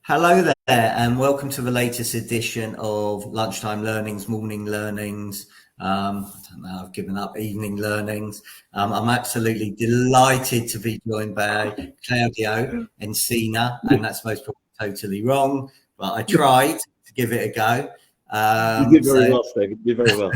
Hello there, and welcome to the latest edition of Lunchtime Learnings, Morning Learnings. I don't know, I've given up evening learnings. I'm absolutely delighted to be joined by Claudio Encina, and that's most probably totally wrong, but I tried to give it a go. You did very well, Stephen. You did very well.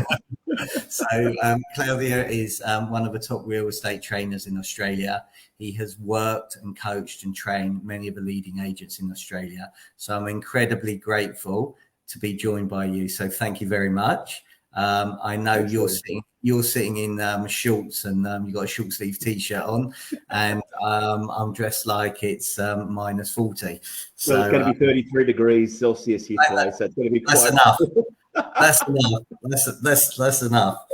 Claudio is one of the top real estate trainers in Australia. He has worked and coached and trained many of the leading agents in Australia. So I'm incredibly grateful to be joined by you. So thank you very much. I know you're sitting in shorts and you've got a short sleeve t-shirt on, and I'm dressed like it's minus 40. So it's going to be 33 degrees Celsius here today. So it's going to be quite enough. That's enough. That's enough.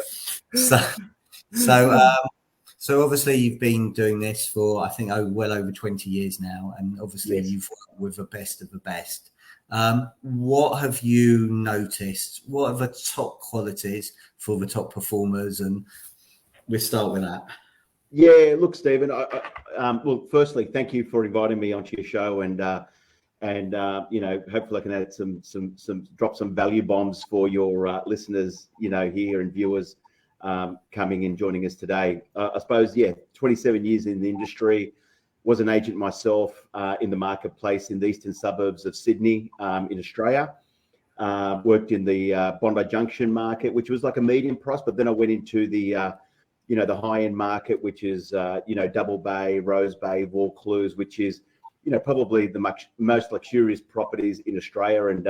So obviously you've been doing this for, I think, well over 20 years now, and obviously Yes. You've worked with the best of the best. What have you noticed? What are the top qualities for the top performers? And we'll start with that. Yeah, look, Stephen. Well, firstly, thank you for inviting me onto your show, and hopefully I can add drop some value bombs for your listeners, here and viewers coming and joining us today. I suppose, 27 years in the industry, was an agent myself in the marketplace in the eastern suburbs of Sydney in Australia. Worked in the Bondi Junction market, which was like a medium price, but then I went into the the high-end market, which is Double Bay, Rose Bay, Vaucluse, which is probably the most luxurious properties in Australia, and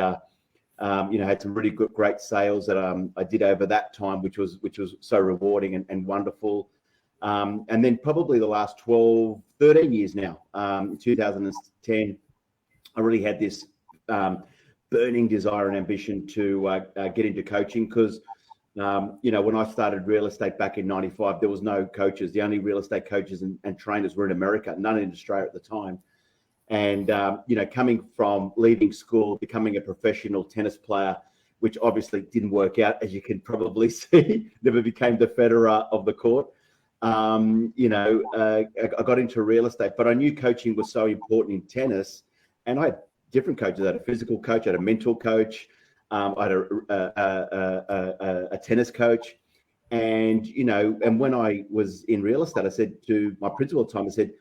had some really great sales that I did over that time, which was so rewarding and wonderful. And then probably the last 13 years now, in 2010, I really had this burning desire and ambition to get into coaching, because when I started real estate back in 95, there was no coaches. The only real estate coaches and trainers were in America, none in Australia at the time. And, coming from leaving school, becoming a professional tennis player, which obviously didn't work out, as you can probably see, never became the Federer of the court. I got into real estate, but I knew coaching was so important in tennis. And I had different coaches. I had a physical coach, I had a mental coach, I had a tennis coach. And, and when I was in real estate, I said to my principal at the time, I said,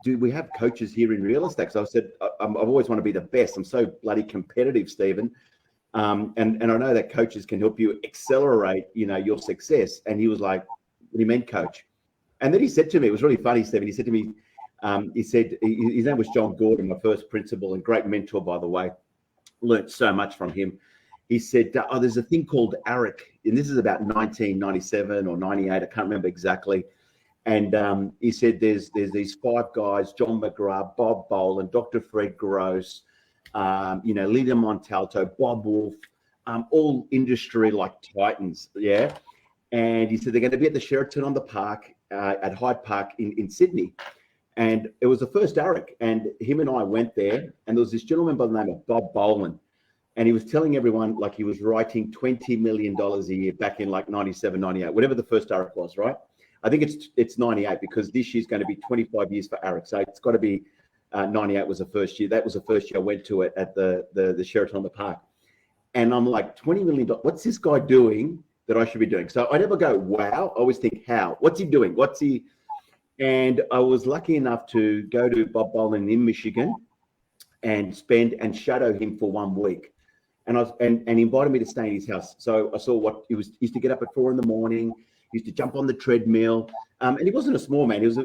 do we have coaches here in real estate? So I said, I've always want to be the best. I'm so bloody competitive, Stephen. And I know that coaches can help you accelerate, your success. And he was like, what do you mean, coach? And then he said to me, it was really funny, Stephen. He said to me, his name was John Gordon, my first principal, and great mentor, by the way. Learned so much from him. He said, there's a thing called ARIC. And this is about 1997 or 98. I can't remember exactly. And he said there's these 5 guys: John McGrath, Bob Boland, Dr. Fred Gross, Lina Montalto, Bob Wolf, all industry like titans, yeah. And he said they're going to be at the Sheraton on the Park at Hyde Park in Sydney. And it was the first ARIC, and him and I went there, and there was this gentleman by the name of Bob Boland, and he was telling everyone like he was writing $20 million a year back in like 97, 98, whatever the first ARIC was, right? I think it's 98, because this year's going to be 25 years for ARIC. So it's got to be 98 was the first year. That was the first year I went to it at the Sheraton on the Park. And I'm like, $20 million, what's this guy doing that I should be doing? So I never go, wow. I always think, how? What's he doing? And I was lucky enough to go to Bob Boland in Michigan and shadow him for 1 week. And he invited me to stay in his house. So I saw what he used to get up at 4 a.m. He used to jump on the treadmill, and he wasn't a small man. He was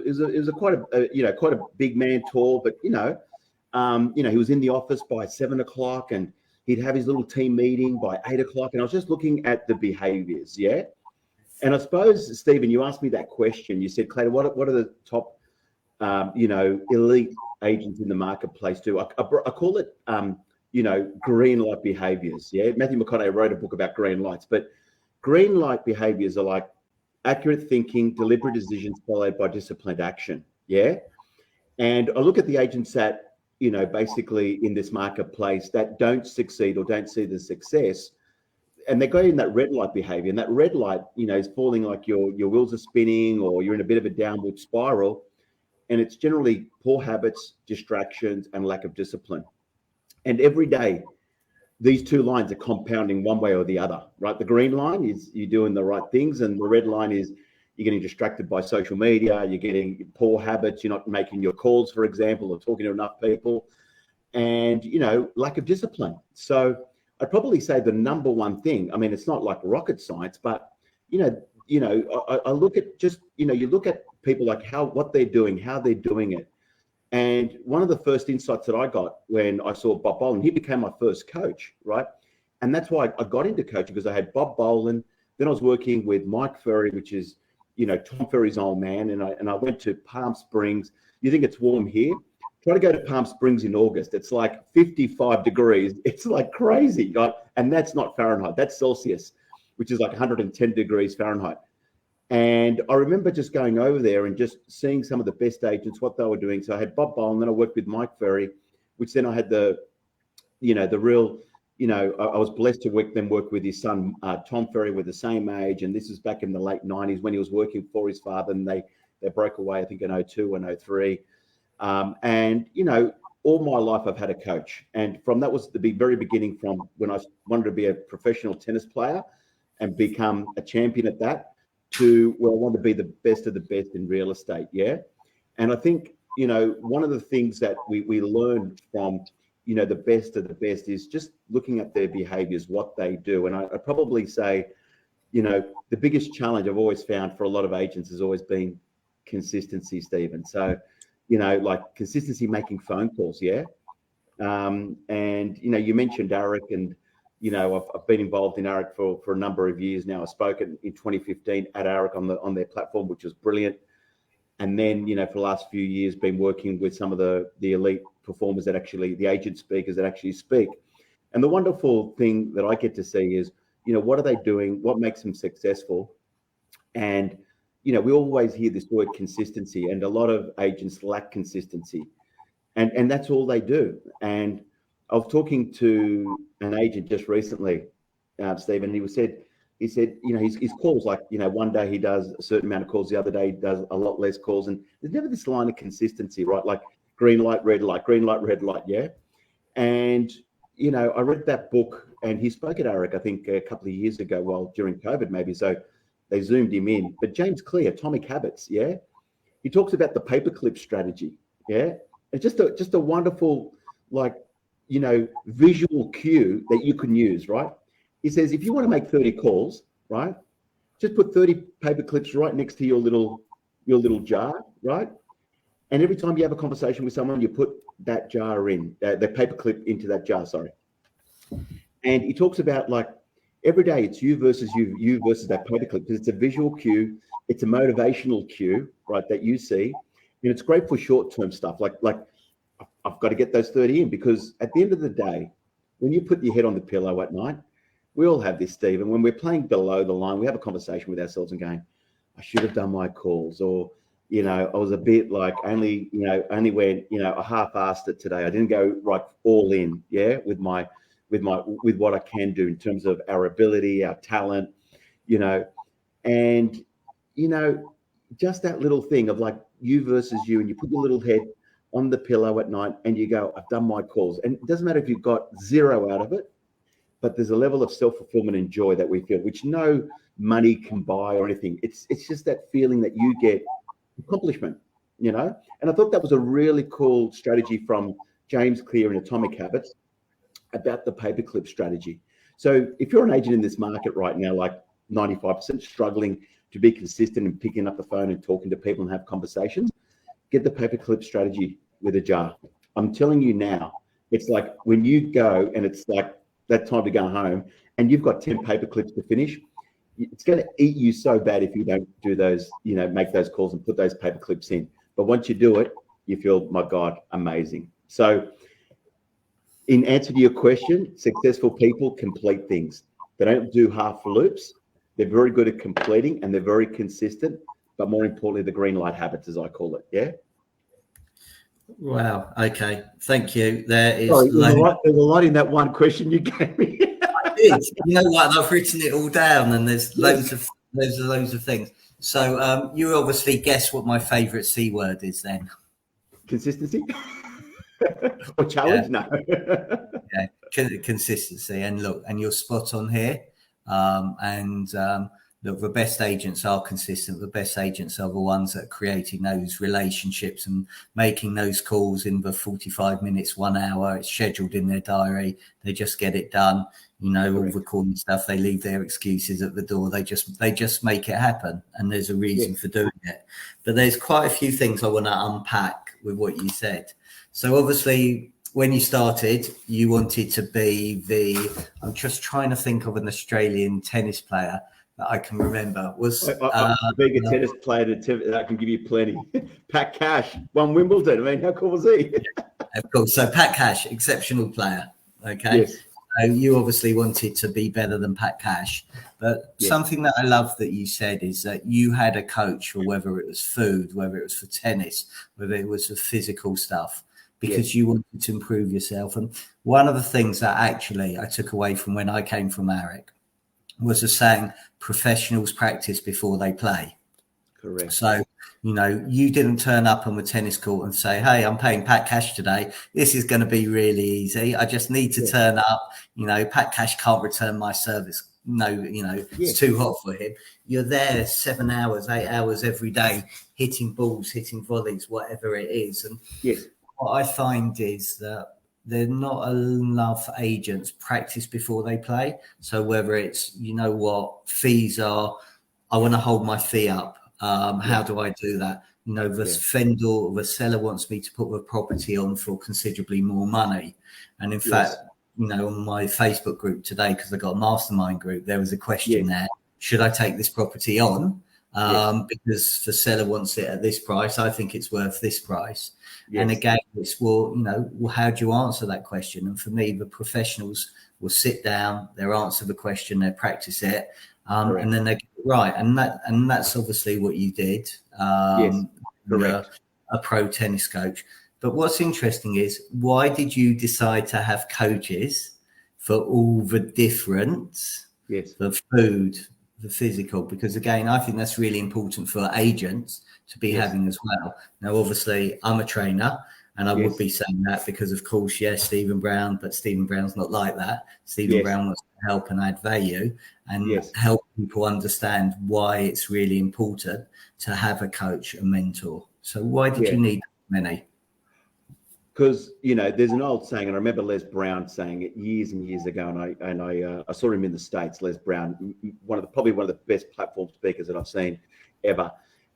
quite a big man, tall, but he was in the office by 7 o'clock, and he'd have his little team meeting by 8 o'clock. And I was just looking at the behaviours, yeah. And I suppose, Stephen, you asked me that question. You said, Claudio, what are the top, elite agents in the marketplace do? I call it, green light behaviours. Yeah, Matthew McConaughey wrote a book about green lights, but green light behaviours are like accurate thinking, deliberate decisions followed by disciplined action. Yeah. And I look at the agents that, basically in this marketplace that don't succeed or don't see the success, and they go in that red light behavior, and that red light, is falling like your wheels are spinning, or you're in a bit of a downward spiral. And it's generally poor habits, distractions, and lack of discipline. And every day, these two lines are compounding one way or the other, right? The green line is you're doing the right things, and the red line is you're getting distracted by social media, you're getting poor habits, you're not making your calls, for example, or talking to enough people, and, you know, lack of discipline. So I'd probably say the number one thing, I mean, it's not like rocket science, but, I look at just, you look at people like what they're doing, how they're doing it. And one of the first insights that I got when I saw Bob Boland, he became my first coach, right? And that's why I got into coaching, because I had Bob Boland. Then I was working with Mike Ferry, which is, Tom Ferry's old man. And I went to Palm Springs. You think it's warm here? Try to go to Palm Springs in August. It's like 55 degrees. It's like crazy. Right? And that's not Fahrenheit. That's Celsius, which is like 110 degrees Fahrenheit. And I remember just going over there and just seeing some of the best agents, what they were doing. So I had Bob Boland, then I worked with Mike Ferry, which then I had I was blessed to work with his son, Tom Ferry, with the same age. And this is back in the late 90s when he was working for his father, and they broke away, I think, in 02 and 03. All my life I've had a coach. And from that was the very beginning, from when I wanted to be a professional tennis player and become a champion at that, to where I want to be the best of the best in real estate. Yeah. And I think, one of the things that we learn from, the best of the best is just looking at their behaviors, what they do. And I probably say, the biggest challenge I've always found for a lot of agents has always been consistency, Stephen. So, like consistency making phone calls. Yeah. And, you mentioned Eric, and, I've been involved in ARIC for a number of years now. I spoke in 2015 at ARIC on their platform, which was brilliant. And then, for the last few years, been working with some of the elite performers the agent speakers that actually speak. And the wonderful thing that I get to see is, what are they doing? What makes them successful? And, we always hear this word consistency, and a lot of agents lack consistency. And that's all they do. And I was talking to an agent just recently, Stephen. He said, his calls, like, one day he does a certain amount of calls, the other day he does a lot less calls. And there's never this line of consistency, right? Like green light, red light, green light, red light. Yeah. And, I read that book, and he spoke at ARIC, I think a couple of years ago, during COVID maybe. So they zoomed him in. But James Clear, Atomic Habits. Yeah. He talks about the paperclip strategy. Yeah. It's just a wonderful, visual cue that you can use, right? He says, if you want to make 30 calls, right, just put 30 paper clips right next to your little jar, right? And every time you have a conversation with someone, you put that jar in, the paper clip into that jar, sorry. And he talks about, like, every day it's you versus that paper clip, because it's a visual cue, it's a motivational cue, right, that you see. And it's great for short-term stuff, like I've got to get those 30 in, because at the end of the day, when you put your head on the pillow at night, we all have this, Stephen. When we're playing below the line, we have a conversation with ourselves and going, I should have done my calls, or, I was a bit like only went, I half-assed it today. I didn't go right all in, yeah, with what I can do in terms of our ability, our talent, and, just that little thing of like you versus you, and you put your little head on the pillow at night and you go, I've done my calls. And it doesn't matter if you've got zero out of it, but there's a level of self-fulfillment and joy that we feel, which no money can buy or anything. It's just that feeling that you get accomplishment, And I thought that was a really cool strategy from James Clear in Atomic Habits about the paperclip strategy. So if you're an agent in this market right now, like 95% struggling to be consistent and picking up the phone and talking to people and have conversations, get the paperclip strategy with a jar. I'm telling you now, it's like when you go and it's like that time to go home and you've got 10 paper clips to finish, it's going to eat you so bad if you don't do those, make those calls and put those paper clips in. But once you do it, you feel, my God, amazing. So in answer to your question, successful people complete things. They don't do half loops. They're very good at completing, and they're very consistent, but more importantly, the green light habits, as I call it. Yeah. Wow. Okay. Thank you. There's a lot in that one question you gave me. I did. You know what? I've written it all down, and there's loads of things. So you obviously guess what my favourite C word is then. Consistency. or challenge? Yeah. No. Yeah, consistency. And look, and you're spot on here. Look, the best agents are consistent. The best agents are the ones that are creating those relationships and making those calls in the 45 minutes, 1 hour. It's scheduled in their diary. They just get it done. You know, Correct. all the calling stuff, they leave their excuses at the door. They just make it happen. And there's a reason for doing it. But there's quite a few things I want to unpack with what you said. So obviously, when you started, you wanted to be I'm just trying to think of an Australian tennis player that I can remember. Being a tennis player, that can give you plenty. Pat Cash won Wimbledon. I mean, how cool was he? Of course. So Pat Cash, exceptional player. Okay. Yes. So you obviously wanted to be better than Pat Cash. But something that I love that you said is that you had a coach for whether it was food, whether it was for tennis, whether it was for physical stuff, because you wanted to improve yourself. And one of the things that actually I took away from when I came from ARIC was the saying, professionals practice before they play. Correct. So, you know, you didn't turn up on the tennis court and say, hey, I'm playing Pat Cash today. This is going to be really easy. I just need to turn up. You know, Pat Cash can't return my service. No, you know, it's too hot for him. You're there 7 hours, 8 hours every day, hitting balls, hitting volleys, whatever it is. And what I find is that there are not enough agents practice before they play. So whether it's, you know what, fees are, I want to hold my fee up. How do I do that? You know, the vendor or the seller wants me to put the property on for considerably more money. And in fact, you know, on my Facebook group today, because I got a mastermind group, there was a question there. Should I take this property on? Because the seller wants it at this price. I think it's worth this price. And again, it's, well, you know, how do you answer that question? And for me, the professionals will sit down, they'll answer the question, they'll practice it, and then they get it right. And that's obviously what you did. You're a pro tennis coach. But what's interesting is, why did you decide to have coaches for all the different, the food, the physical? Because again, I think that's really important for agents to be having as well. Now, obviously, I'm a trainer, and I would be saying that because, of course, Stephen Brown, but Stephen Brown's not like that. Stephen Brown wants to help and add value and help people understand why it's really important to have a coach, a mentor. So why did you need many? Because, you know, there's an old saying, and I remember Les Brown saying it years and years ago, and I saw him in the States, Les Brown, probably one of the best platform speakers that I've seen ever.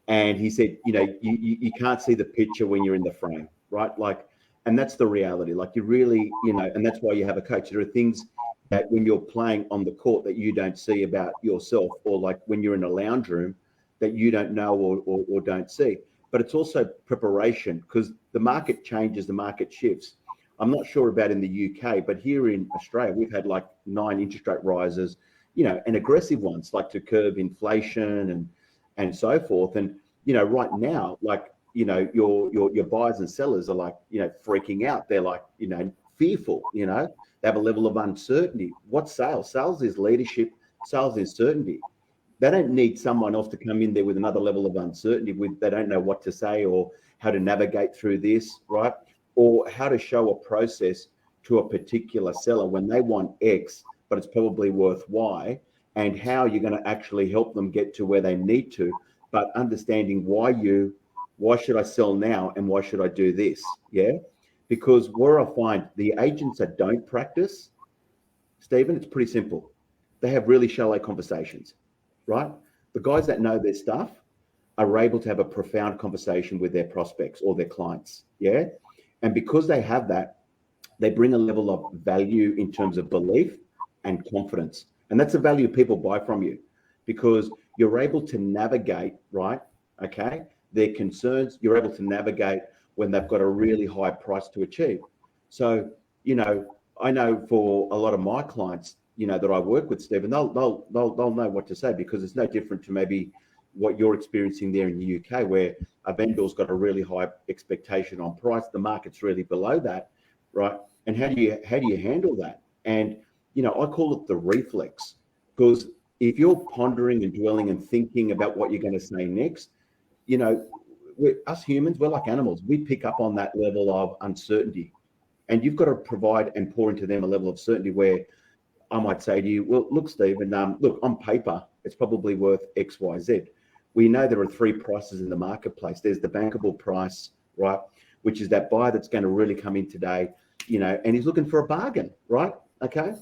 And he said, you know, you can't see the picture when you're in the frame, right? Like, and that's the reality. Like, you really, you know, and that's why you have a coach. There are things that when you're playing on the court that you don't see about yourself, or like when you're in a lounge room that you don't know or don't see. But it's also preparation, because the market changes, the market shifts. I'm not sure about in the UK, but here in Australia, we've had like 9 interest rate rises, you know, and aggressive ones, like to curb inflation and so forth. And, you know, right now, like, you know, your buyers and sellers are like, you know, freaking out. They're like, you know, fearful, you know, they have a level of uncertainty. What's sales? Sales is leadership. Sales is certainty. They don't need someone else to come in there with another level of uncertainty they don't know what to say or how to navigate through this, right? Or how to show a process to a particular seller when they want X, but it's probably worth Y, and how you're going to actually help them get to where they need to, but understanding why should I sell now and why should I do this? Yeah. Because where I find the agents that don't practice, Stephen, it's pretty simple. They have really shallow conversations. Right? The guys that know their stuff are able to have a profound conversation with their prospects or their clients. Yeah. And because they have that, they bring a level of value in terms of belief and confidence. And that's the value people buy from you, because you're able to navigate, right? Okay. Their concerns, you're able to navigate when they've got a really high price to achieve. So, you know, I know for a lot of my clients, you know, that I work with, Stephen, they'll know what to say, because it's no different to maybe what you're experiencing there in the UK, where a vendor's got a really high expectation on price, the market's really below that, right? And how do you handle that? And, you know, I call it the reflex, because if you're pondering and dwelling and thinking about what you're going to say next, you know, us humans, we're like animals. We pick up on that level of uncertainty, and you've got to provide and pour into them a level of certainty where I might say to you, well, look, Stephen, look, on paper, it's probably worth X, Y, Z. We know there are three prices in the marketplace. There's the bankable price, right, which is that buyer that's going to really come in today, and he's looking for a bargain, right? Okay.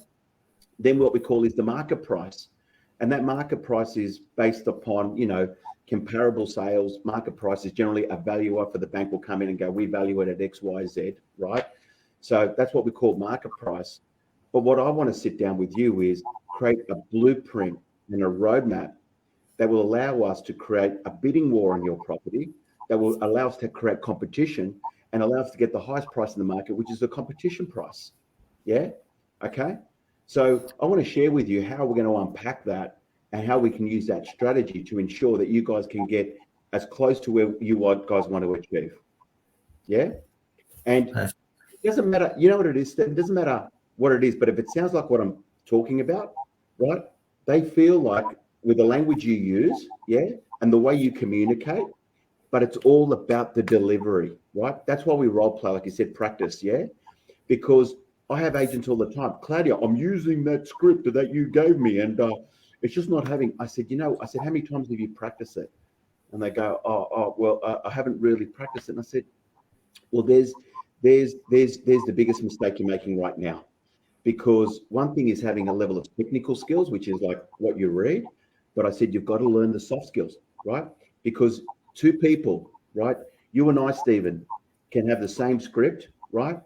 Then what we call is the market price. And that market price is based upon, comparable sales. Market price is generally a valuer for the bank will come in and go, we value it at X, Y, Z, right? So that's what we call market price. But what I want to sit down with you is create a blueprint and a roadmap that will allow us to create a bidding war on your property, that will allow us to create competition and allow us to get the highest price in the market, which is the competition price. Yeah. Okay. So I want to share with you how we're going to unpack that and how we can use that strategy to ensure that you guys can get as close to where you guys want to achieve. Yeah. And it doesn't matter, you know what it is, Steph? It doesn't matter what it is, but if it sounds like what I'm talking about, right? They feel like with the language you use, yeah, and the way you communicate, but it's all about the delivery, right? That's why we role play, like you said, practice, yeah? Because I have agents all the time. Claudio, I'm using that script that you gave me, and it's just not having. I said, how many times have you practiced it? And they go, well, I haven't really practiced it. And I said, well, there's the biggest mistake you're making right now, because one thing is having a level of technical skills, which is like what you read, but I said you've got to learn the soft skills, right? Because two people, right? You and I, Stephen, can have the same script, right?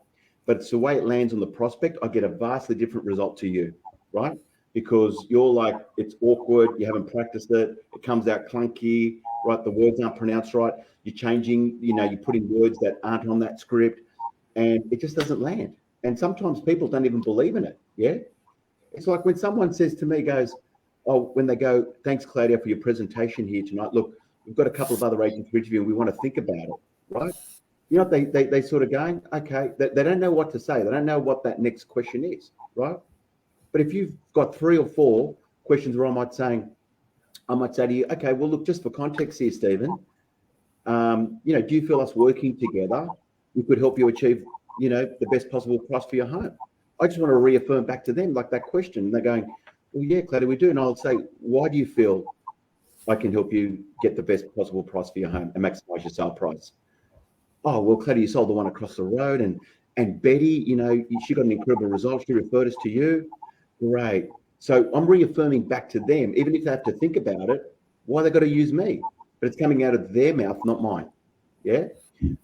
But it's the way it lands on the prospect. I get a vastly different result to you, right? Because you're like, it's awkward. You haven't practiced it. It comes out clunky, right? The words aren't pronounced right. You're changing, you put in words that aren't on that script, and it just doesn't land. And sometimes people don't even believe in it. Yeah. It's like when someone says to me, when they go, thanks, Claudio, for your presentation here tonight. Look, we've got a couple of other agents to interview and we want to think about it, right? They sort of going, okay, they don't know what to say. They don't know what that next question is, right? But if you've got 3 or 4 questions where I might say to you, okay, well, look, just for context here, Stephen, do you feel us working together, we could help you achieve, the best possible price for your home? I just want to reaffirm back to them, like that question. And they're going, well, yeah, Claudio, we do. And I'll say, why do you feel I can help you get the best possible price for your home and maximize your sale price? Oh, well, Claudio, you sold the one across the road, and Betty, she got an incredible result. She referred us to you. Great. So I'm reaffirming back to them, even if they have to think about it, why they got to use me. But it's coming out of their mouth, not mine. Yeah.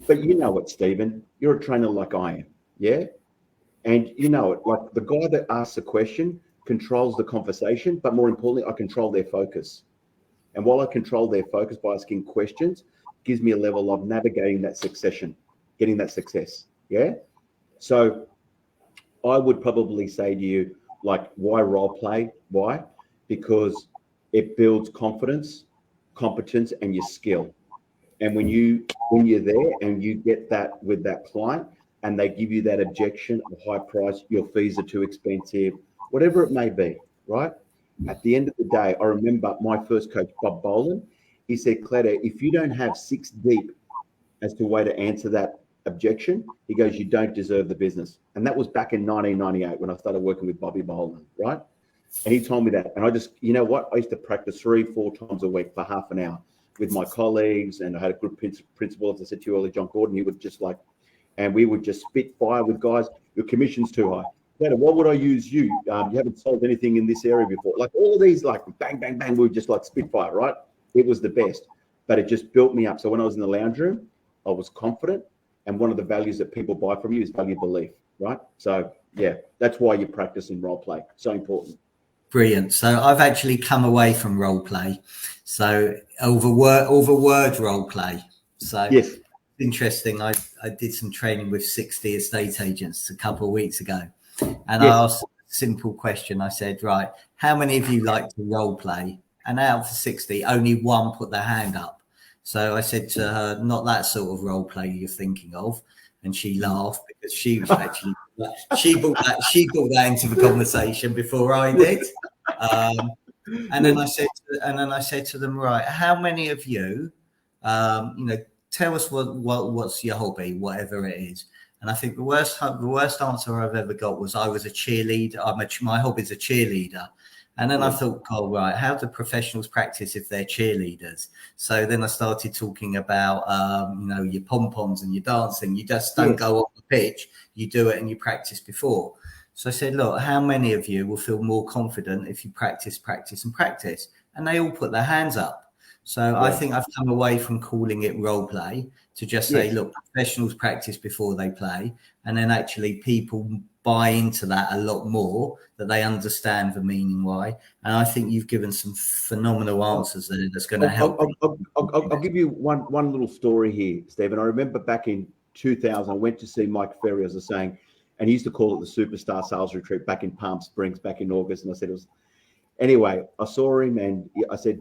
But you know what, Stephen? You're a trainer like I am. Yeah. And you know it, like the guy that asks the question controls the conversation, but more importantly, I control their focus. And while I control their focus by asking questions, gives me a level of navigating that succession, getting that success. Yeah. So I would probably say to you, like, why role play? Why? Because it builds confidence, competence, and your skill. And when you're there and you get that with that client and they give you that objection, a high price, your fees are too expensive, whatever it may be, right? At the end of the day, I remember my first coach, Bob Boland, he said, Claudio, if you don't have 6 deep as to way to answer that objection, he goes, you don't deserve the business. And that was back in 1998 when I started working with Bobby Boland, right? And he told me that. And I just, you know what? I used to practice 3-4 times a week for half an hour with my colleagues. And I had a good principal, as I said to you earlier, John Gordon. He would just and we would just spit fire with guys. Your commission's too high. Claudio, why would I use you? You haven't sold anything in this area before. Like all of these, like bang, bang, bang, we would just like spit fire, right? It was the best, but it just built me up. So when I was in the lounge room, I was confident. And one of the values that people buy from you is value belief, right? So yeah, that's why you practice in role play. So important. Brilliant. So I've actually come away from role play. So over word role play. So yes, interesting. I did some training with 60 estate agents a couple of weeks ago, and yes. I asked a simple question. I said, right, how many of you like to role play? And out of the 60, only 1 put their hand up. So I said to her, not that sort of role play you're thinking of. And she laughed because she was actually, she brought that into the conversation before I did. And then I said to them, right, how many of you, tell us what's your hobby, whatever it is. And I think the worst answer I've ever got was I was a cheerleader. My hobby's a cheerleader. And then I thought, oh, right, how do professionals practice if they're cheerleaders? So then I started talking about, your pom-poms and your dancing. You just don't go off the pitch. You do it and you practice before. So I said, look, how many of you will feel more confident if you practice? And they all put their hands up. So I think I've come away from calling it role play to just say, look, professionals practice before they play. And then actually people buy into that a lot more, that they understand the meaning why. And I think you've given some phenomenal answers there that's going to help. I'll give you one little story here, Stephen. I remember back in 2000, I went to see Mike Ferry, as I was saying, and he used to call it the Superstar Sales Retreat back in Palm Springs back in August. And I said, anyway, I saw him and I said,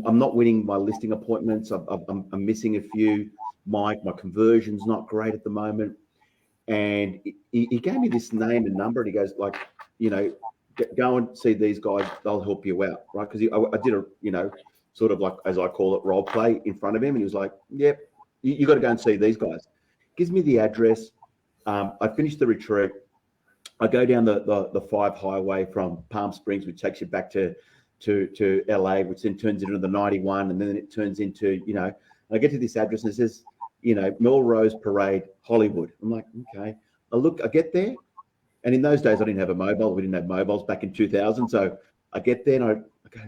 I'm not winning my listing appointments. I'm missing a few. My conversion's not great at the moment. And he gave me this name and number, and he goes, like, go and see these guys. They'll help you out, right? Because I did a, sort of like, as I call it, role play in front of him. And he was like, yep, you got to go and see these guys. Gives me the address. I finished the retreat. I go down the 5 highway from Palm Springs, which takes you back to LA, which then turns into the 91, and then it turns into, and I get to this address and it says, Melrose Parade, Hollywood. I'm like, okay. I get there, and in those days I didn't have a mobile. We didn't have mobiles back in 2000. So I get there and I go,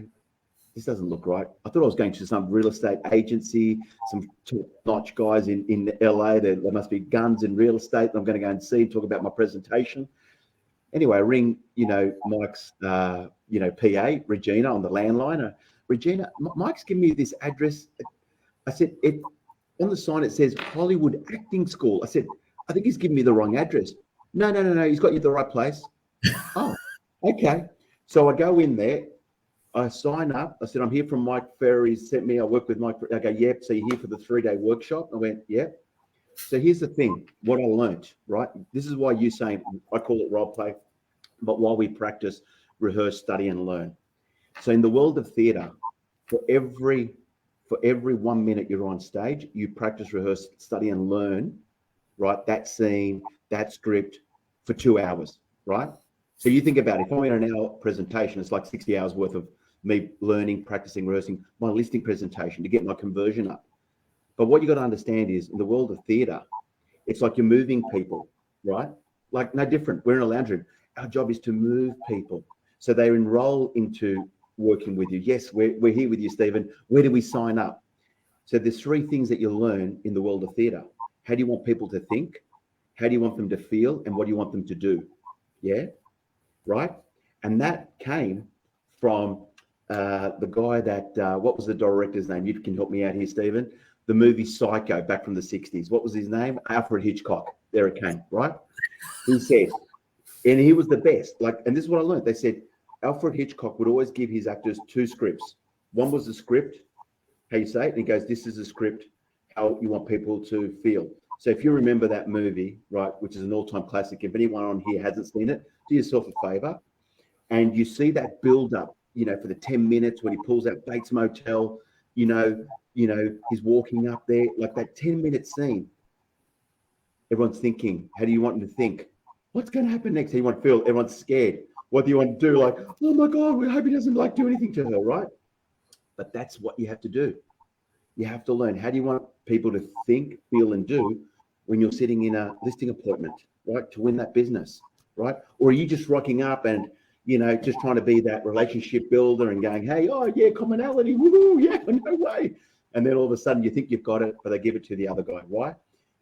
this doesn't look right. I thought I was going to some real estate agency, some top-notch guys in LA. There must be guns in real estate. I'm going to go and see and talk about my presentation. Anyway, I ring, Mike's, PA, Regina, on the landline. Regina, Mike's giving me this address. I said, on the sign it says Hollywood Acting School. I said, I think he's giving me the wrong address. No, he's got you the right place. Oh, okay. So I go in there. I sign up. I said, I'm here from Mike Ferry. Sent me. I work with Mike. I go, yep. So you're here for the 3-day workshop? I went, yep. So here's the thing, what I learned, right? This is why you're saying, I call it role play, but while we practice, rehearse, study, and learn. So in the world of theatre, for every 1 minute you're on stage, you practice, rehearse, study, and learn, right? That scene, that script for 2 hours, right? So you think about it, if I'm in an hour presentation, it's like 60 hours worth of me learning, practicing, rehearsing my listing presentation to get my conversion up. But what you got to understand is, in the world of theatre, it's like you're moving people, right? Like no different. We're in a lounge room. Our job is to move people so they enroll into working with you. Yes, we're here with you, Stephen. Where do we sign up? So there's 3 things that you'll learn in the world of theatre. How do you want people to think? How do you want them to feel? And what do you want them to do? Yeah, right? And that came from the guy that, what was the director's name? You can help me out here, Stephen. The movie Psycho back from the 60s. What was his name? Alfred Hitchcock. There it came, right? He said, and he was the best. And this is what I learned. They said Alfred Hitchcock would always give his actors 2 scripts. One was the script, how you say it, and he goes, this is the script, how you want people to feel. So if you remember that movie, right, which is an all-time classic, if anyone on here hasn't seen it, do yourself a favor. And you see that build up, for the 10 minutes when he pulls out Bates Motel, he's walking up there, like that 10-minute scene. Everyone's thinking, how do you want them to think? What's going to happen next? How do you want to feel? Everyone's scared. What do you want to do? Like, oh my God, we hope he doesn't do anything to her, right? But that's what you have to do. You have to learn. How do you want people to think, feel, and do when you're sitting in a listing appointment, right? To win that business, right? Or are you just rocking up and, just trying to be that relationship builder and going, hey, oh yeah, commonality, woo, yeah, no way. And then all of a sudden you think you've got it, but they give it to the other guy. Why?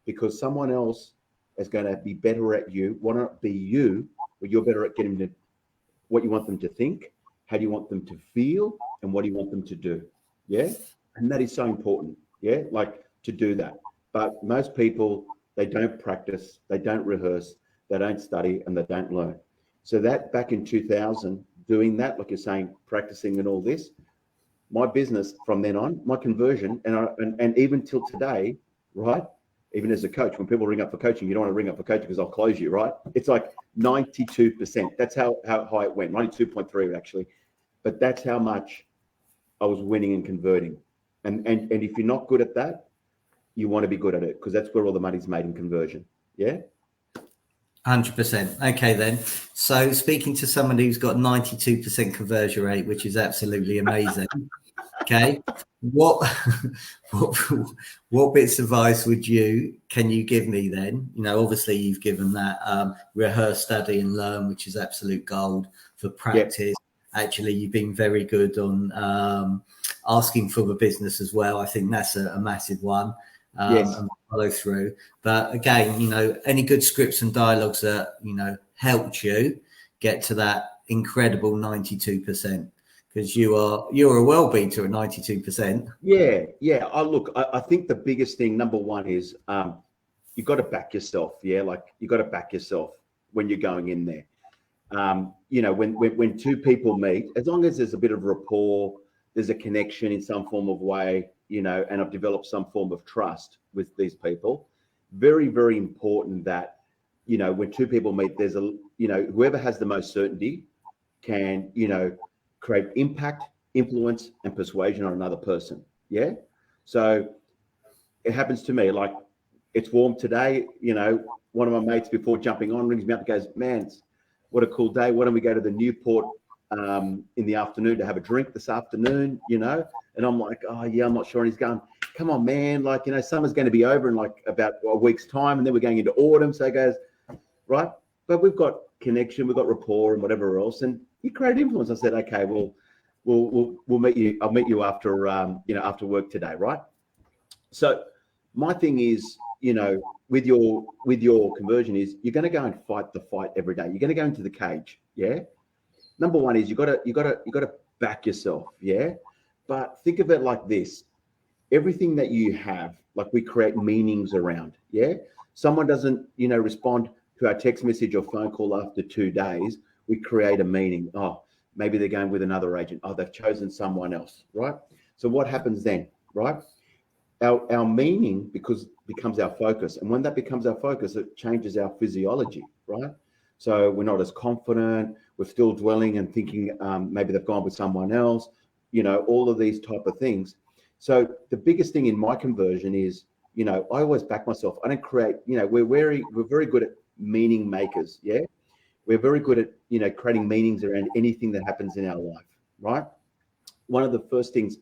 Because someone else is going to be better at you. Why not be you, but you're better at getting to what you want them to think, how do you want them to feel, and what do you want them to do? Yeah. And that is so important. Yeah. Like to do that. But most people, they don't practice, they don't rehearse, they don't study, and they don't learn. So that back in 2000, doing that, like you're saying, practicing and all this, my business from then on, my conversion, and even till today, right? Even as a coach, when people ring up for coaching, you don't want to ring up for coaching because I'll close you, right? It's like 92%. That's how high it went, 92.3 actually. But that's how much I was winning and converting. And if you're not good at that, you want to be good at it, because that's where all the money's made in conversion. Yeah. 100%. Okay, then. So speaking to someone who's got 92% conversion rate, which is absolutely amazing. Okay, what bits of advice can you give me then? You know, obviously you've given that rehearse, study, and learn, which is absolute gold for practice. Yep. Actually, you've been very good on asking for the business as well. I think that's a massive one. Yes. And follow through. But again, you know, any good scripts and dialogues that, you know, helped you get to that incredible 92%, because you're a well beater at 92%. Yeah. I think the biggest thing, number one, is you got to back yourself. Yeah, like you got to back yourself when you're going in there. You know, when two people meet, as long as there's a bit of rapport, there's a connection in some form of way, you know, and I've developed some form of trust with these people. Very, very important that, you know, when two people meet, there's whoever has the most certainty can, you know, create impact, influence, and persuasion on another person. Yeah. So it happens to me, like, it's warm today, you know, one of my mates before jumping on rings me up and goes, man, what a cool day. Why don't we go to the Newport in the afternoon to have a drink this afternoon, you know? And I'm like, oh yeah, I'm not sure. And he's going, come on, man. Like, you know, summer's going to be over in like about a week's time. And then we're going into autumn. So he goes, right. But we've got connection, we've got rapport and whatever else. And you create influence. I said, okay, well, we'll meet you. I'll meet you after, after work today. Right. So my thing is, you know, with your conversion is you're going to go and fight the fight every day. You're going to go into the cage. Yeah. Number one is you got to back yourself. Yeah. But think of it like this. Everything that you have, like, we create meanings around. Yeah. Someone doesn't, you know, respond to our text message or phone call after 2 days. We create a meaning. Oh, maybe they're going with another agent. Oh, they've chosen someone else. Right. So what happens then? Right. Our meaning becomes our focus. And when that becomes our focus, it changes our physiology. Right. So we're not as confident. We're still dwelling and thinking maybe they've gone with someone else, you know, all of these type of things. So the biggest thing in my conversion is, you know, I always back myself. I don't create, you know, we're very good at meaning makers. Yeah. We're very good at, you know, creating meanings around anything that happens in our life. Right. One of the first things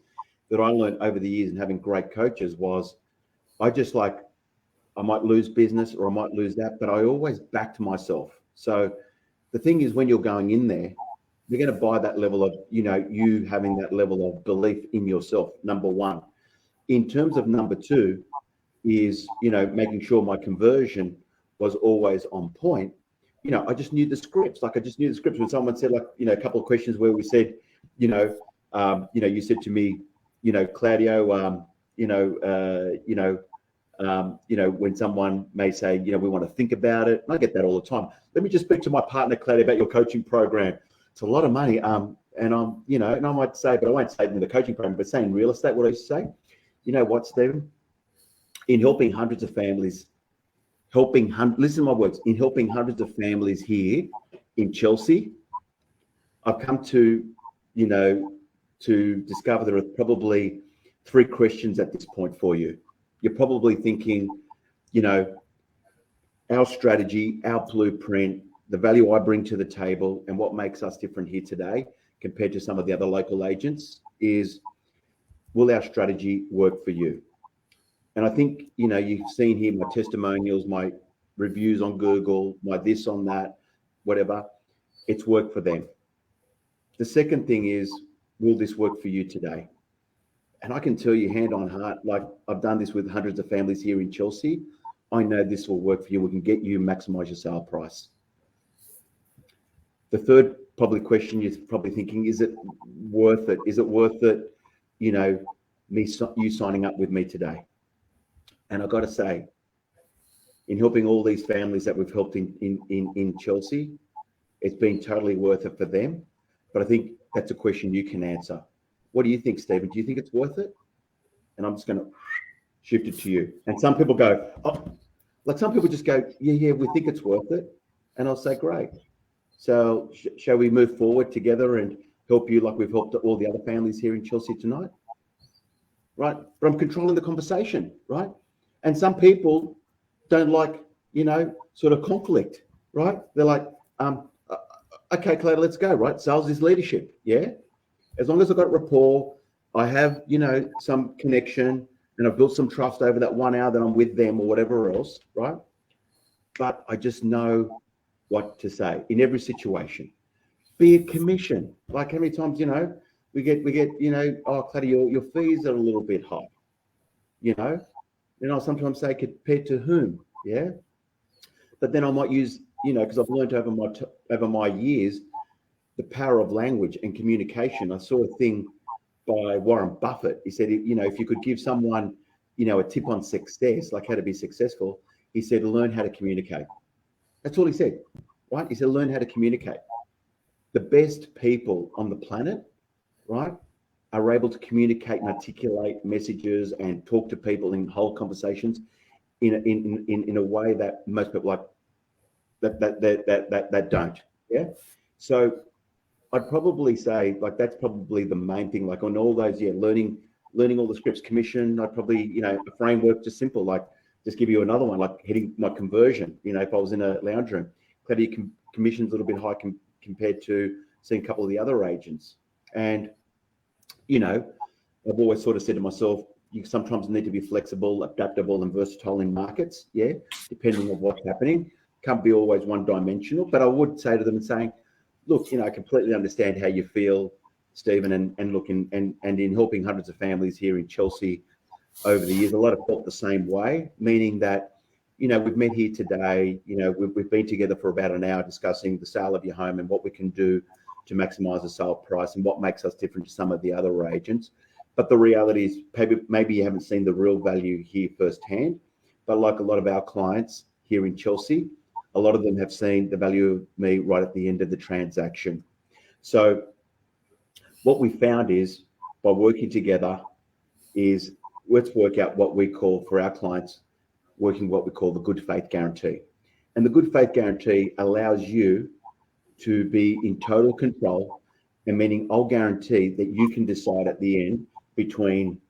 that I learned over the years and having great coaches was I might lose business or I might lose that, but I always backed myself. So the thing is, when you're going in there, you're going to buy that level of, you know, you having that level of belief in yourself, number one. In terms of number two is, you know, making sure my conversion was always on point. You know, I just knew the scripts. Like, I just knew the scripts. When someone said, like, you know, a couple of questions where we said, you said to me, you know, Claudio, when someone may say, you know, we want to think about it. And I get that all the time. Let me just speak to my partner, Claudio, about your coaching program. It's a lot of money. And I'm, you know, and I might say, but I won't say it in the coaching program, but say in real estate, what I used to say, you know what, Stephen, in helping hundreds of families, listen to my words, in helping hundreds of families here in Chelsea, I've come to, you know, to discover there are probably 3 questions at this point for you. You're probably thinking, you know, our strategy, our blueprint, the value I bring to the table, and what makes us different here today compared to some of the other local agents is, will our strategy work for you? And I think, you know, you've seen here my testimonials, my reviews on Google, my this on that, whatever. It's worked for them. The second thing is, will this work for you today? And I can tell you hand on heart, like, I've done this with hundreds of families here in Chelsea. I know this will work for you. We can get you maximize your sale price. The third probably question you're probably thinking, is it worth it? Is it worth it, you know, you signing up with me today? And I've got to say, in helping all these families that we've helped in Chelsea, it's been totally worth it for them. But I think that's a question you can answer. What do you think, Stephen? Do you think it's worth it? And I'm just going to shift it to you. And some people go, oh, like some people just go, yeah, we think it's worth it. And I'll say, great. So shall we move forward together and help you like we've helped all the other families here in Chelsea tonight? right? But I'm controlling the conversation, right? And some people don't like, sort of conflict, right? They're like, okay, Claire, let's go, right? Sales is leadership, yeah? As long as I've got rapport, I have, some connection, and I've built some trust over that 1 hour that I'm with them or whatever else, right? But I just know what to say in every situation. Be a commission. Like how many times, we get, oh, Claudio, your fees are a little bit high, and I'll sometimes say compared to whom, yeah? But then I might use, because I've learned over my years, the power of language and communication. I saw a thing by Warren Buffett. He said, if you could give someone, a tip on success, like how to be successful, he said, learn how to communicate. That's all he said, right? He said, learn how to communicate. The best people on the planet, right, are able to communicate and articulate messages and talk to people in whole conversations in a way that most people like that don't. Yeah. So I'd probably say like that's probably the main thing. Like on all those, learning all the scripts, commission. I'd probably a framework just simple, like just give you another one, like hitting my conversion. If I was in a lounge room, Claudio commission's a little bit high compared to seeing a couple of the other agents. And I've always sort of said to myself, you sometimes need to be flexible, adaptable, and versatile in markets. Yeah, depending on what's happening, can't be always one-dimensional. But I would say to them and saying, look, I completely understand how you feel, Stephen, and look, and in helping hundreds of families here in Chelsea over the years, a lot have felt the same way, meaning that, we've met here today, we've been together for about an hour discussing the sale of your home and what we can do to maximize the sale price and what makes us different to some of the other agents. But the reality is maybe you haven't seen the real value here firsthand, but like a lot of our clients here in Chelsea, a lot of them have seen the value of me right at the end of the transaction. So what we found is by working together is let's work out what we call for our clients, working what we call the good faith guarantee. And the good faith guarantee allows you to be in total control, and meaning I'll guarantee that you can decide at the end between,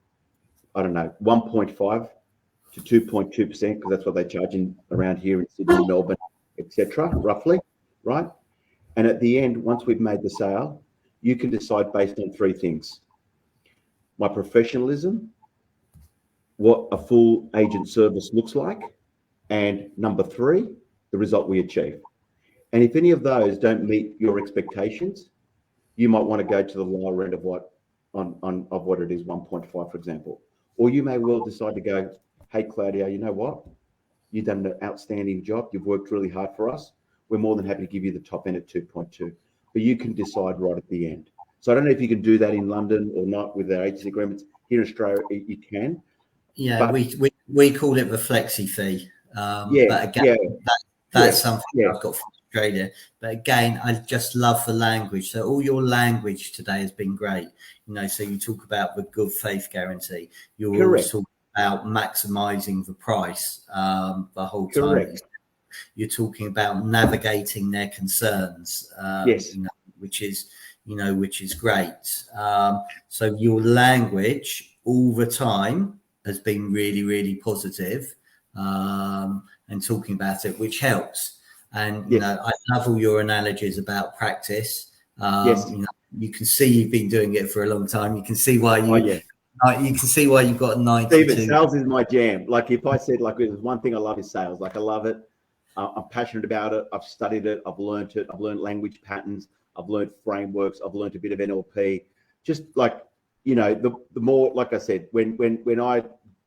1.5 to 2.2%, because that's what they charge around here in Sydney, Melbourne, etc., roughly, right? And at the end, once we've made the sale, you can decide based on three things: my professionalism, what a full agent service looks like, and number three, the result we achieve. And if any of those don't meet your expectations, you might want to go to the lower end of what it is, 1.5, for example. Or you may well decide to go, hey, Claudio, you know what? You've done an outstanding job. You've worked really hard for us. We're more than happy to give you the top end at 2.2. But you can decide right at the end. So I don't know if you can do that in London or not with their agency agreements. Here in Australia, you can. Yeah, but we call it the flexi fee. But again, that's something I've got from Australia. But again, I just love the language. So all your language today has been great. So you talk about the good faith guarantee. You're also about maximising the price the whole time. Correct. You're talking about navigating their concerns. Yes. Which is great. So your language all the time has been really, really positive, and talking about it, which helps. And I love all your analogies about practice. Yes. You can see you've been doing it for a long time. You can see why you can see why you've got 92. Stephen, sales is my jam. Like if I said, like there's one thing I love is sales. Like I love it. I'm passionate about it. I've studied it. I've learned it. I've learned language patterns. I've learned frameworks. I've learned a bit of NLP. Just like, the more, like I said, when I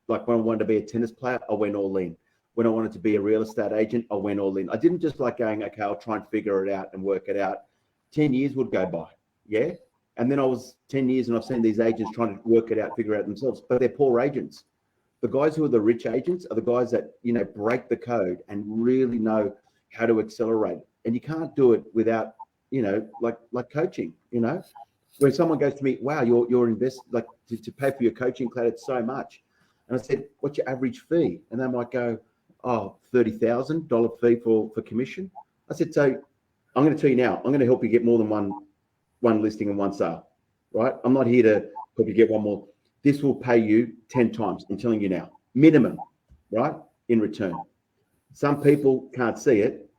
wanted to be a tennis player, I went all in. When I wanted to be a real estate agent, I went all in. I didn't just like going, okay, I'll try and figure it out and work it out. 10 years would go by. Yeah. And then I was 10 years and I've seen these agents trying to work it out, figure it out themselves, but they're poor agents. The guys who are the rich agents are the guys that, break the code and really know how to accelerate. And you can't do it without, like coaching, When someone goes to me, wow, you're investing, like to pay for your coaching, Claudio, it's so much. And I said, what's your average fee? And they might go, oh, $30,000 fee for commission. I said, so I'm going to tell you now, I'm going to help you get more than one listing and one sale, right? I'm not here to help you get one more. this will pay you 10 times. I'm telling you now, minimum, right? In return. Some people can't see it,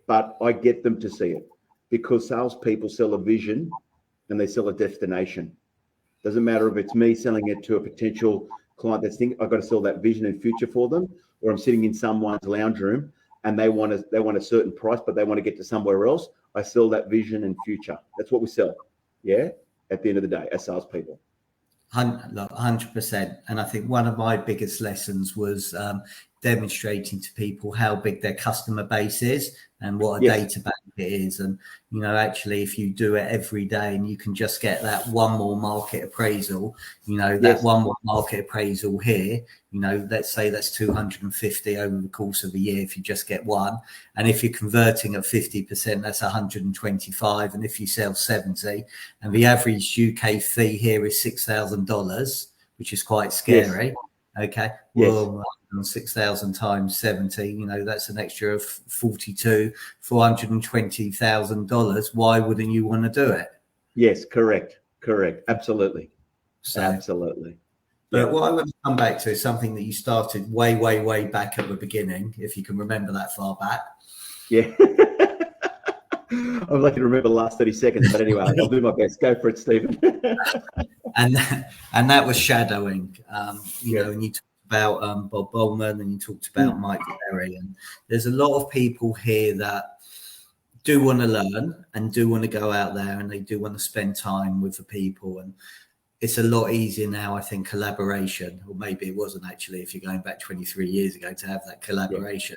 but I get them to see it, because salespeople sell a vision and they sell a destination. Doesn't matter if it's me selling it to a potential client that's thinking I've got to sell that vision and future for them, or I'm sitting in someone's lounge room and they want a certain price, but they want to get to somewhere else. I sell that vision and future. That's what we sell. Yeah. At the end of the day, as salespeople. 100%. And I think one of my biggest lessons was demonstrating to people how big their customer base is and what a data bank it is. And, you know, actually, if you do it every day and you can just get that one more market appraisal, you know, that one more market appraisal here, you know, let's say that's 250 over the course of a year if you just get one. And if you're converting at 50%, that's 125. And if you sell 70, and the average UK fee here is $6,000, which is quite scary. Okay. Well, 6,000 times 70, you know, that's an extra of 42, $420,000. Why wouldn't you want to do it? Yes, correct. Absolutely. So, absolutely. But what I want to come back to is something that you started way, way, way back at the beginning, if you can remember that far back. Yeah. I'm lucky to remember the last 30 seconds, but anyway, I'll do my best. Go for it, Stephen. and that was shadowing, you know, and you talked about Bob Bowman and you talked about Mike Ferry. And there's a lot of people here that do want to learn and do want to go out there and they do want to spend time with the people. And it's a lot easier now, I think, collaboration, or maybe it wasn't actually if you're going back 23 years ago to have that collaboration.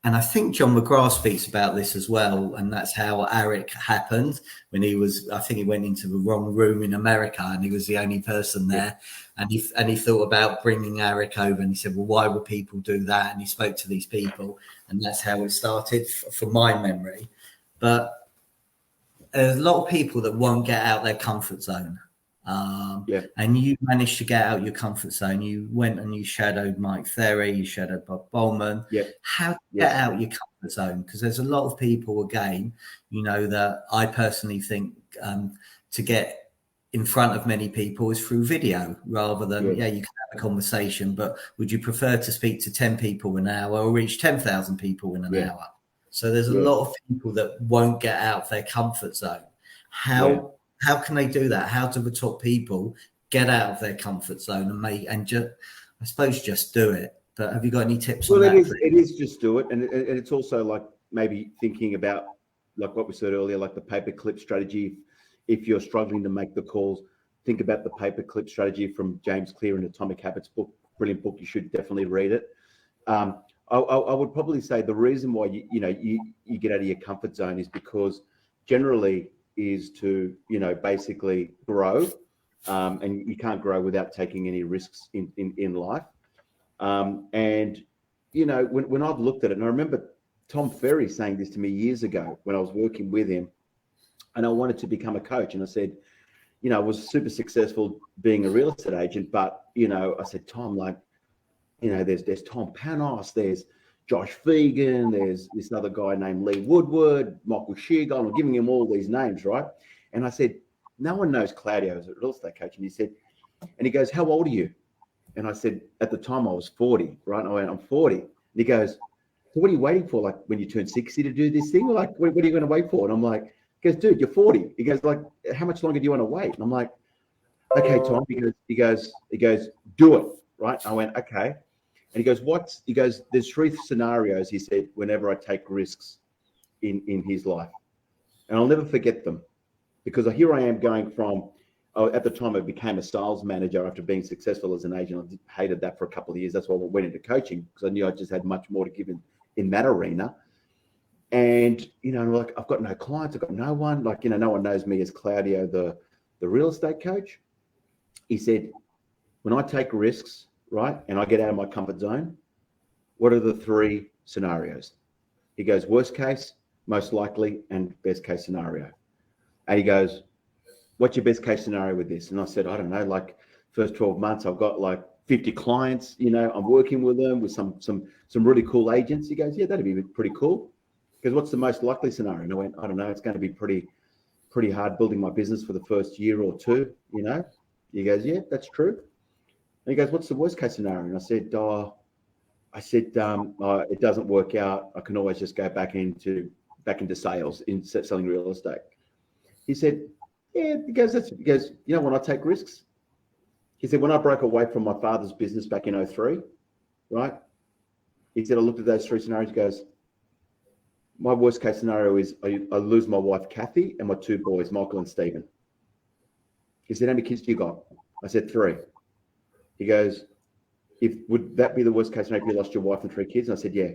And I think John McGrath speaks about this as well. And that's how Eric happened when I think he went into the wrong room in America and he was the only person there. And he thought about bringing Eric over and he said, well, why would people do that? And he spoke to these people and that's how it started from my memory. But there's a lot of people that won't get out their comfort zone. And you managed to get out your comfort zone. You went and you shadowed Mike Ferry, you shadowed Bob Bowman. How do you get out your comfort zone? Because there's a lot of people, again, you know, that I personally think to get in front of many people is through video rather than, you can have a conversation, but would you prefer to speak to 10 people an hour or reach 10,000 people in an hour? So there's a lot of people that won't get out of their comfort zone. How can they do that? How do the top people get out of their comfort zone and just do it? But have you got any tips on that? Well, it is just do it. And it's also like maybe thinking about like what we said earlier, like the paperclip strategy. If you're struggling to make the calls, think about the paperclip strategy from James Clear in Atomic Habits book. Brilliant book. You should definitely read it. I would probably say the reason why you get out of your comfort zone is because generally is to, basically grow. And you can't grow without taking any risks in life. And, when I've looked at it, and I remember Tom Ferry saying this to me years ago when I was working with him and I wanted to become a coach. And I said, I was super successful being a real estate agent, but, I said, Tom, there's Tom Panos, there's Josh Fegan, there's this other guy named Lee Woodward, Michael Sheargold. I'm giving him all these names, right? And I said, no one knows Claudio as a real estate coach. And he goes, how old are you? And I said, at the time I was 40, right? And I went, I'm 40. And he goes, so what are you waiting for? Like when you turn 60 to do this thing? Or like, what are you going to wait for? And I'm like, he goes, dude, you're 40. He goes, like, how much longer do you want to wait? And I'm like, okay, Tom. He goes, do it, right? I went, okay. And he goes, there's 3 scenarios, he said, whenever I take risks in his life. And I'll never forget them because here I am going from, at the time I became a sales manager after being successful as an agent. I hated that for a couple of years. That's why I went into coaching because I knew I just had much more to give in that arena. And, like I've got no clients, I've got no one, no one knows me as Claudio, the real estate coach. He said, when I take risks, right, and I get out of my comfort zone, what are the 3 scenarios? He goes, worst case, most likely, and best case scenario. And he goes, what's your best case scenario with this? And I said, I don't know, like first 12 months, I've got like 50 clients, I'm working with them with some really cool agents. He goes, yeah, that'd be pretty cool. Because what's the most likely scenario? And I went, I don't know, it's going to be pretty hard building my business for the first year or 2, He goes, yeah, that's true. And he goes, what's the worst case scenario? And I said, it doesn't work out. I can always just go back into sales, in selling real estate. He said, yeah. He goes, you know, when I take risks. He said, when I broke away from my father's business back in 2003, right? He said, I looked at those three scenarios. He goes, my worst case scenario is I lose my wife, Kathy, and my two boys, Michael and Stephen. He said, how many kids do you got? I said, 3. He goes, would that be the worst case scenario if you lost your wife and 3 kids? And I said, yeah.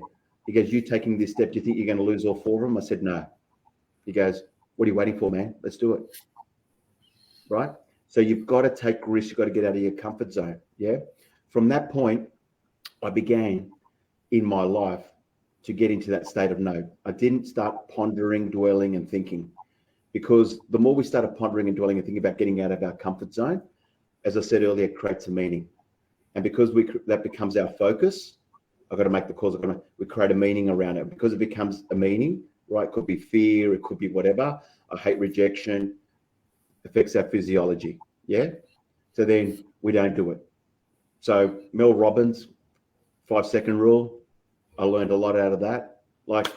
He goes, you taking this step, do you think you're going to lose all 4 of them? I said, no. He goes, what are you waiting for, man? Let's do it. Right? So you've got to take risks. You've got to get out of your comfort zone. Yeah. From that point, I began in my life to get into that state of no. I didn't start pondering, dwelling, and thinking, because the more we started pondering and dwelling and thinking about getting out of our comfort zone, as I said earlier, it creates a meaning. And because that becomes our focus, I've got to make the calls. We create a meaning around it. Because it becomes a meaning, right? It could be fear, it could be whatever. I hate rejection, affects our physiology. Yeah. So then we don't do it. So Mel Robbins, 5-second rule. I learned a lot out of that. Like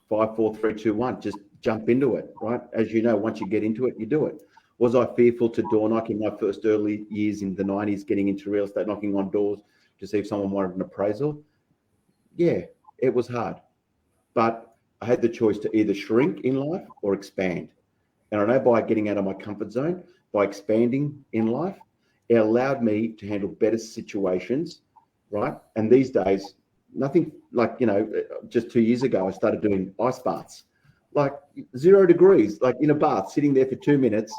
5, 4, 3, 2, 1. Just jump into it, right? As you know, once you get into it, you do it. Was I fearful to door knock in my first early years in the 90s, getting into real estate, knocking on doors to see if someone wanted an appraisal? Yeah, it was hard. But I had the choice to either shrink in life or expand. And I know by getting out of my comfort zone, by expanding in life, it allowed me to handle better situations, right? And these days, nothing like, you know, just 2 years ago, I started doing ice baths, like 0 degrees, like in a bath, sitting there for 2 minutes.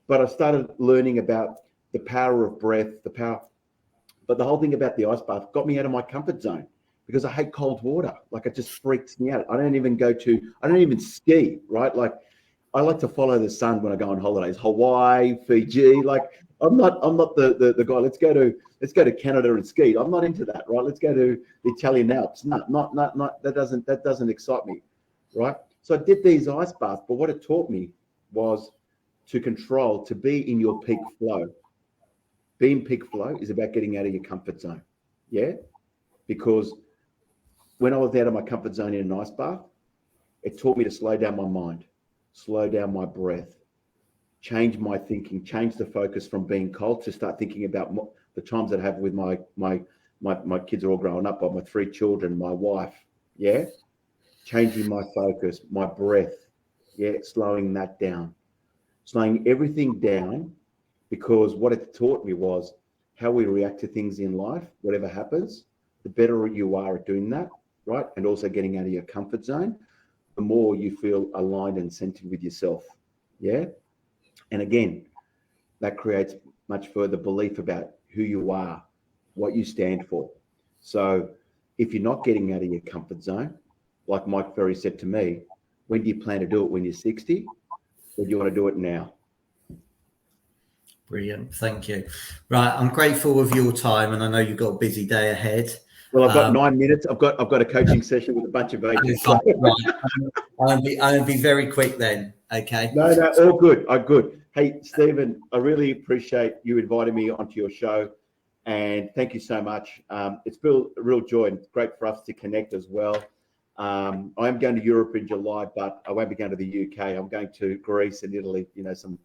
But I started learning about the power of breath, but the whole thing about the ice bath got me out of my comfort zone because I hate cold water. Like, it just freaks me out. I don't even ski, right? Like, I like to follow the sun when I go on holidays, Hawaii, Fiji. Like, I'm not the guy. Let's go to Canada and ski. I'm not into that, right? Let's go to the Italian Alps. Not that doesn't excite me, right? So I did these ice baths, but what it taught me was to be in your peak flow. Being peak flow is about getting out of your comfort zone. Yeah. Because when I was out of my comfort zone in an ice bath, it taught me to slow down my mind, slow down my breath, change my thinking, change the focus from being cold to start thinking about the times that I have with my kids are all growing up, but my 3 children, my wife. Yeah. Changing my focus, my breath. Yeah. Slowing that down. Slowing everything down, because what it taught me was how we react to things in life, whatever happens, the better you are at doing that, right? And also getting out of your comfort zone, the more you feel aligned and centered with yourself. Yeah. And again, that creates much further belief about who you are, what you stand for. So if you're not getting out of your comfort zone, like Mike Ferry said to me, when do you plan to do it? When you're 60? Or do you want to do it now? Brilliant. Thank you. Right. I'm grateful of your time, and I know you've got a busy day ahead. Well, I've got 9 minutes. I've got a coaching session with a bunch of agents. Right. I'll be very quick then. Okay. No, all good. Good. Hey, Stephen, I really appreciate you inviting me onto your show, and thank you so much. It's been a real joy, and it's great for us to connect as well. I am going to Europe in July, but I won't be going to the UK. I'm going to Greece and Italy, you know, some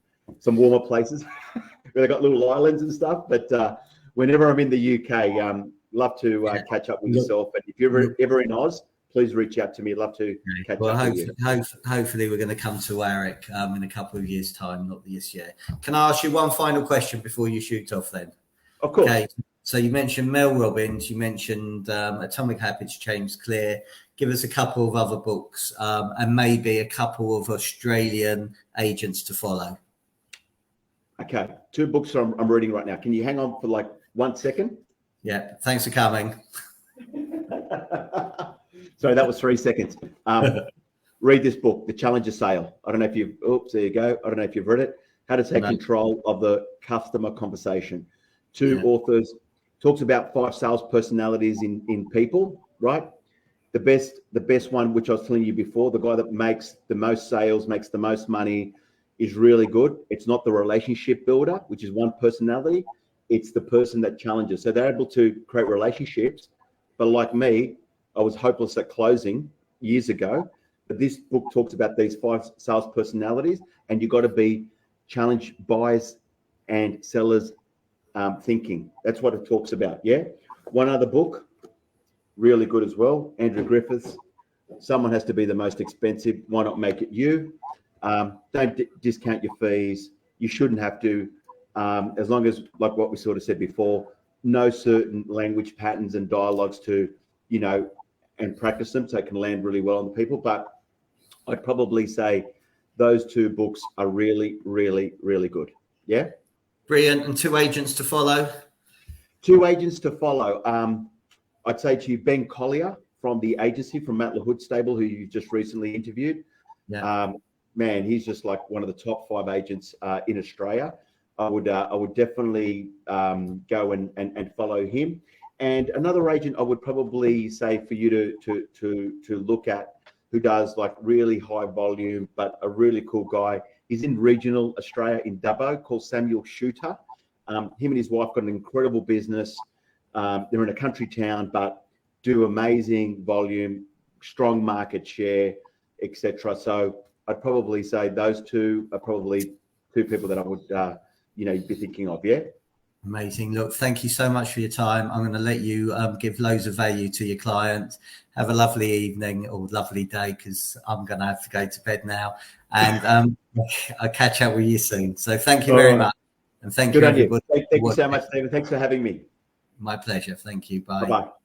warmer places where they've got little islands and stuff. But whenever I'm in the UK, love to catch up with yourself. And if you're ever in Oz, please reach out to me. Love to catch up with you. Hopefully we're going to come to Warwick in a couple of years' time, not this year. Can I ask you one final question before you shoot off then? Of course. Okay. So you mentioned Mel Robbins, you mentioned Atomic Habits, James Clear. Give us a couple of other books and maybe a couple of Australian agents to follow. Okay. 2 books I'm reading right now. Can you hang on for like 1 second? Yeah. Thanks for coming. Sorry, that was 3 seconds. Read this book, The Challenger Sale. I don't know if there you go. I don't know if you've read it. How to Take Control of the Customer Conversation. 2 authors. Talks about 5 sales personalities in people, right? The best one, which I was telling you before, the guy that makes the most sales, makes the most money, is really good. It's not the relationship builder, which is one personality. It's the person that challenges. So they're able to create relationships. But like me, I was hopeless at closing years ago. But this book talks about these 5 sales personalities, and you've got to be challenge buyers and sellers thinking. That's what it talks about. Yeah. One other book, really good as well, Andrew Griffiths. Someone has to be the most expensive. Why not make it you? Don't discount your fees. You shouldn't have to, as long as, like what we sort of said before, know certain language patterns and dialogues to, and practice them so it can land really well on the people. But I'd probably say those 2 books are really, really, really good. Yeah. Brilliant. And 2 agents to follow? 2 agents to follow. I'd say to you, Ben Collier from the agency, from Matt LaHood Stable, who you just recently interviewed. Yeah. Man, he's just like one of the top 5 agents in Australia. I would definitely go and follow him. And another agent I would probably say for you to look at, who does like really high volume, but a really cool guy. He's in regional Australia in Dubbo, called Samuel Shooter. Him and his wife got an incredible business. They're in a country town, but do amazing volume, strong market share, etc. So I'd probably say those 2 are probably 2 people that I would, be thinking of. Yeah. Amazing. Look, thank you so much for your time. I'm going to let you give loads of value to your clients. Have a lovely evening or lovely day, because I'm going to have to go to bed now. And I'll catch up with you soon. So thank you very much. And thank you, everybody. Thank you so much, Stephen. Thanks for having me. My pleasure. Thank you. Bye. Bye-bye.